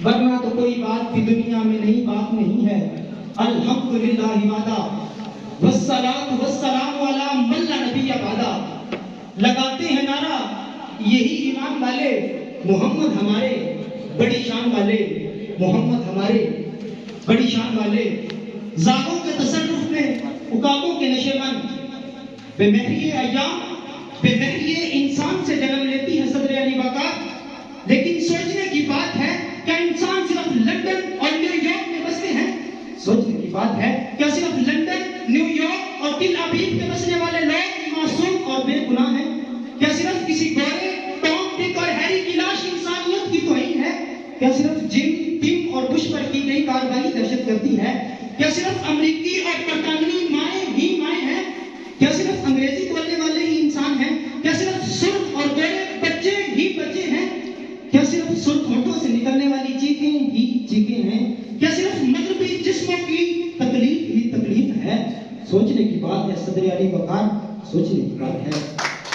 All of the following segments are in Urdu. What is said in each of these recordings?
ورنہ تو کوئی بات بھی دنیا میں نہیں، بات نہیں ہے۔ الحمدللہ وحدہ والصلاۃ والسلام علی من لا نبی بعدہ۔ لگاتے ہیں نعرہ یہی ایمان والے، محمد ہمارے بڑی شان والے، محمد ہمارے بڑی شان والے۔ زاغوں کے تصرف میں عقابوں کے نشے بند، بے مہری ایام بے مہری انسان سے جنم لیتی ہے صدر علی وقار۔ لیکن سوچنے کی بات ہے کیا انسان صرف لندن اور نیو یارک میں بستے ہیں؟ سوچنے کی بات ہے کیا صرف لندن، نیو یارک اور تل ابیب میں بسنے والے لوگ معصوم اور بے گناہ ہیں؟ کیا صرف کسی گورے، ٹام، ڈک اور ہیری کی لاش انسانیت کی توہین ہے؟ کیا صرف جم، ٹم اور بش پر کی گئی کارروائی دہشت گردی ہے؟ کیا صرف امریکی اور برطانوی مائیں ہی مائیں ہیں؟ کیا صرف انگریزی بولنے والے ہی انسان ہیں؟ کیا صرف سرخ اور گورے بچے ہی بچے ہیں؟ کیا صرف سرخ ہونٹوں سے نکلنے والی چیخیں ہی چیخیں ہیں؟ کیا صرف مغربی جسموں کی تکلیف ہی تکلیف ہے؟ سوچنے کی بات ہے صدر علی وقار، سوچنے کی بات ہے۔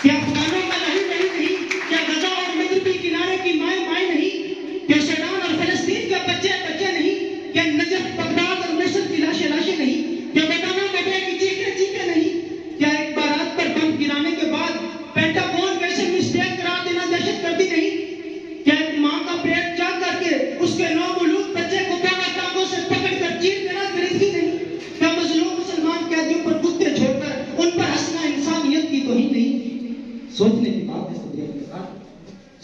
کیا افغانوں کا لہو نہیں؟ کیا غزہ اور مغربی کنارے کی مائیں مائیں نہیں؟ کیا سوڈان اور فلسطین کے بچے بچے نہیں؟ کیا نجف، بغداد اور موصل کی لاشیں لاشیں نہیں؟ کیا بیٹانا بیٹے کی چیخیں چیخیں نہیں؟ کیا ایک بارات پر بم گرانے کے بعد پینٹاگون ویسے مسٹیک قرار دینا دہشت گردی نہیں؟ کیا ایک ماں کا پیٹ چاک کر کے اس کے نومولود بچے کو دونوں ٹانگوں سے پکڑ کر چیر دینا درندگی نہیں؟ کیا مظلوم مسلمان قیدیوں پر کتے چھوڑ کر ان پر ہنسنا انسانیت کی توہین نہیں؟ سوچنے کی بات ہے صدر علی وقار،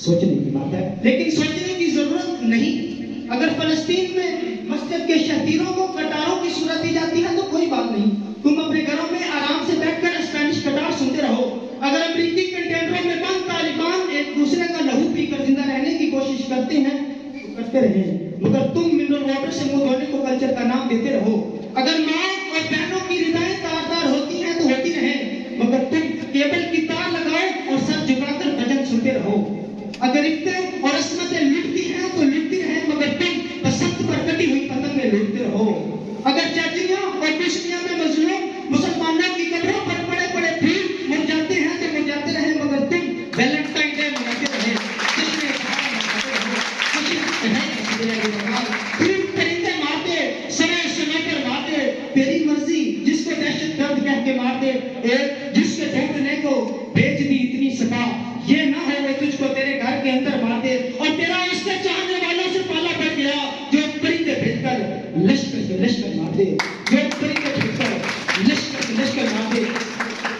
سوچنے کی بات ہے، لیکن سوچنے کی ضرورت نہیں۔ اگر فلسطین میں مسجد کے شہتیروں کو کٹاروں کی صورت دی جاتی ہے تو کوئی بات نہیں، تم اپنے گھروں میں آرام سے بیٹھ کر اسپینش کٹار سنتے رہو۔ اگر امریکی کنٹینروں میں بند طالبان ایک دوسرے کا لہو پی کر زندہ رہنے کی کوشش کرتے ہیں تو کرتے رہیں، مگر تم منرل واٹر سے منہ دھونے کو کلچر کا نام دیتے رہو۔ اگر ماں اور بہنوں کی ردائیں تاردار ہوتی ہیں تو ہوتی رہیں، مگر تم کیبل کی تار لگاؤ اور سر جھکا کر بھجن سنتے رہو۔ اگر عفتیں اور عصمتیں لٹتی ہیں تو لٹتی رہیں، مگر تم بسنت پر کٹی ہوئی پتنگیں لوٹتے رہو۔ اگر چاچیاں اور پوشنیاں میں مظلوم مسلمانوں کی قبروں پر پڑے پڑے پھول مر جاتے ہیں تو مر جاتے رہیں، مگر تم ویلنٹائن ڈے مناتے رہے، جشن اظہار مناتے رہو، خوشی پھول پرندے مارتے، سرے سنے پر مارتے، تیری مرضی جس کو دہشت گرد کہہ کے مارتے، ایک جس کے ڈھونڈنے کو بیچ دی اتنی سپا، یہ نہ ہو وہ تجھ کو تیرے گھر کے اندر مارتے، اور تیرا اس کے چاہنے والوں سے پالا پڑ گیا جو پرندے بھیج کر لشکر سے لشکر مارتے، جو پرندے بھیج کر لشکر سے لشکر مارتے۔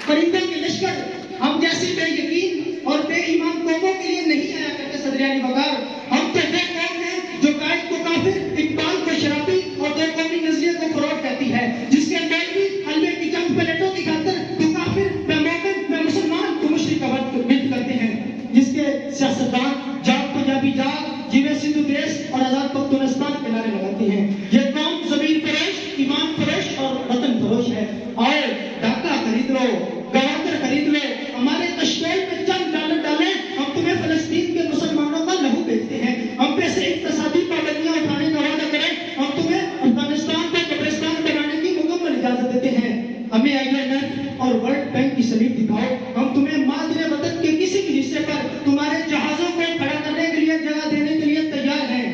پرندوں کے لشکر ہم جیسی بے یقین اور بے ایمان قوموں کے لیے نہیں آیا کرتے صدر علی وقار۔ ہم تو وہ قوم ہیں جو قائد کو کافر، اقبال کو شرابی اور دو قومی نظریے کو فروغ کہتی ہے، جس کے مولوی حلوے کی چند پلیٹوں کی خاطر تو کافر، میں مومن، میں مسلمان، تو مشرک کا وقت کرتے ہیں، جس کے سیاستدان جاگ پنجابی جاگ، جیوے سندھو دیش اور آزاد پختونستان کے نعرے لگاتے ہیں۔ یہ قوم زمین فروش، ایمان فروش اور وطن فروش ہے۔ اور ڈاکہ خرید لو، گواتر خرید لو، ہمارے کشکول میں چند ڈالر ڈالیں، ہم تمہیں فلسطین کے مسلمانوں کا لہو بیچتے ہیں۔ ہم پہ سے اقتصادی پابندیاں اٹھانے کا وعدہ کریں، ہم تمہیں افغانستان کو قبرستان بنانے کی مکمل اجازت دیتے ہیں۔ ہمیں IMF اور ورلڈ بینک کی سلیپ دکھاؤ، ہم تمہیں مادر وطن کے کسی بھی حصے پر تمہارے جہازوں کو کھڑا کرنے کے لیے جگہ دینے کے لیے تیار ہیں۔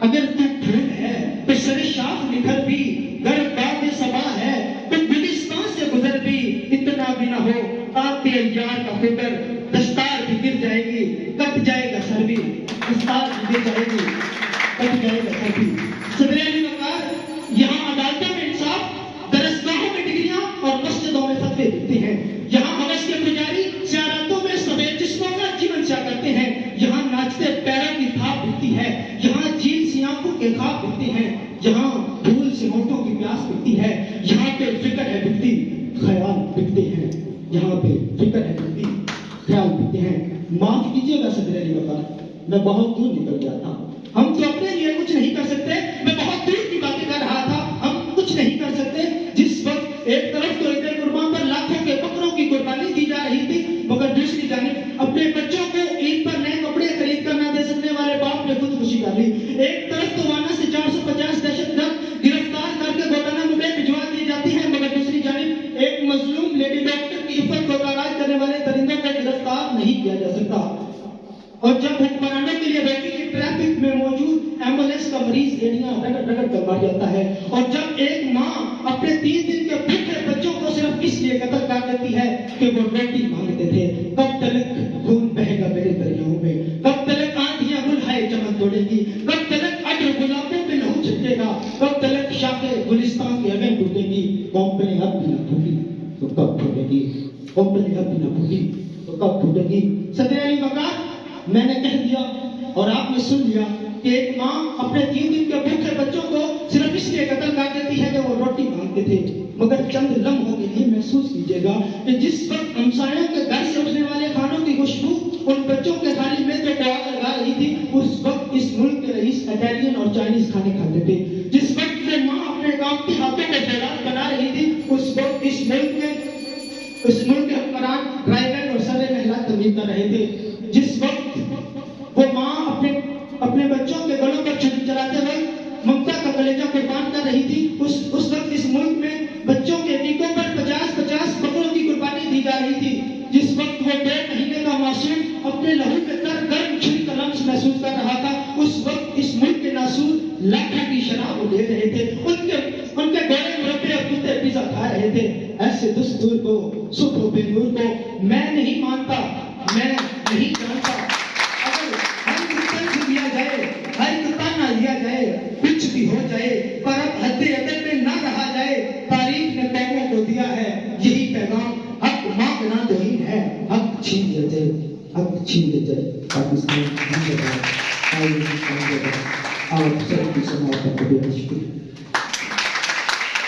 اگر تو پھول ہے تو سر شاخ نکھر بھی، گر باد صبا ہے تو گلستان سے گزر بھی، اتنا بھی نہ ہو آتے یار کا فکر، دستار بھی گر جائے گی، کٹ جائے گا سر بھی، دستار بھی گر جائے گی، کٹ جائے گا سر بھی۔ صدر علی وقار، یہاں عدالتوں میں انصاف، درسگاہوں میں ڈگریاں اور مسجدوں میں فتوے دکھتے ہیں، یہاں حوث کے پجاری زیارتوں میں سفید جسموں کا جیون چا کرتے ہیں، یہاں ناچتے پیروں کی تھاپ دکھتی ہے، یہاں جھیل سی آنکھوں کے خواب دکھتے ہیں، یہاں دھول سے ہونٹوں کی پیاس دکھتی ہے، یہاں پہ فکر ہے بکتی خیال بکتے ہیں، یہاں پہ فکر ہے بکتی خیال بکتے ہیں۔ معاف کیجیے گا صدر علی وقار، میں بہت دور نکل گیا تھا، ہم تو اپنے لیے کچھ نہیں کر سکتے، میں بہت دور کی باتیں کر رہا تھا، ہم کچھ نہیں کر سکتے۔ جس وقت ایک طرف تو عید قربان پر لاکھوں کے بکروں کی قربانی دی جا رہی تھی، مگر دوسری جانب اپنے بچوں کو عید پر نئے کپڑے خرید کر نہ دے سکنے والے باپ نے خودکشی کر لی۔ ایک طرف تو وانا سے 450 دہشت گرد گرفتار کر کے گوانتانامو میں بھجوا دی جاتی ہیں، مگر دوسری جانب ایک مظلوم لیڈی ڈاکٹر کی عفت کو ناراض کرنے والے درندوں کو گرفتار نہیں کیا جا سکتا۔ اور جب حکمرانوں کے لیے روٹی کی ٹریفک میں موجود ایمبولینس کا مریض ایڑیاں رگڑ رگڑ کر مار جاتا ہے. اور جب ایک ماں اپنے 3 دن کے بھوکے بچوں کو صرف اس لیے قتل کر دیتی ہے کہ وہ روٹی مانگتے تھے. کب تلک خون بہے گا میرے دریاؤں میں؟ کب تلک آندھیاں گلہائے چمن توڑے گی؟ کب تلک عطر گلابوں پہ لہو چھٹے گا؟ کب تلک شاخ گلستان کی اگیں ٹوٹے گی؟ قوم پہ اب بھی نہ پھوٹی تو کب پھوٹے گی؟ قوم پہ اب بھی نہ پھوٹی تو کب پھوٹے گی؟ صدر علی وقار، میں نے کہہ دیا اور آپ نے سن لیا کہ ایک ماں اپنے 3 دن کے بھوکے بچوں کو صرف اس لیے قتل کر دیتی ہے کہ وہ روٹی مانگتے تھے. مگر چند لمحوں کے لیے محسوس کیجیے گا کہ جس وقت ہمسایوں کے گھر سے اٹھنے والے کھانوں کی خوشبو ان بچوں کے تھالی میں تو لگا رہی تھی، اس وقت اس ملک کے رئیس اٹالین اور چائنیز کھانے کھاتے تھے. جس وقت میں ماں اپنے کام کی ہاتھوں کو خیرات بنا رہی تھی، اس وقت اس ملک کے حکمران رائگن اور سرے محلہ تمیز کر رہے تھے. جس وقت وہ ماں اپنے بچوں کے گلوں پر چھری چلاتے وقت ممتا کا کلیجہ قربان کر رہی تھی، اس وقت اس ملک میں بچوں کے ٹیکوں پر 50-50 بکروں کی قربانی دی جا رہی تھی. جس وقت وہ 1.5 مہینے کا معصوم اپنے لہو پہ تر گرم چھری کا لمس محسوس کر رہا تھا، اس وقت اس ملک کے ناسور لاکھوں کی شراب وہ لے رہے تھے، ان کے گولے مربے اور کتے پیزا کھا رہے تھے. ایسے دستور کو، صبح و بنور کو میں نہیں مانتا، میں نہیں جانتا. اگر ہر کتن سے دیا جائے، ہر کتن نہ لیا جائے، کچھ بھی ہو جائے، پر اب حد ادب میں نہ رہا جائے. تاریخ نے قوموں کو دیا ہے یہی پیغام، حق مانگنا توہین ہے، حق چھین لیا جائے، حق چھین لیا جائے. پاکستان زندہ باد. آپ سب کی سماعت کا بہت شکریہ.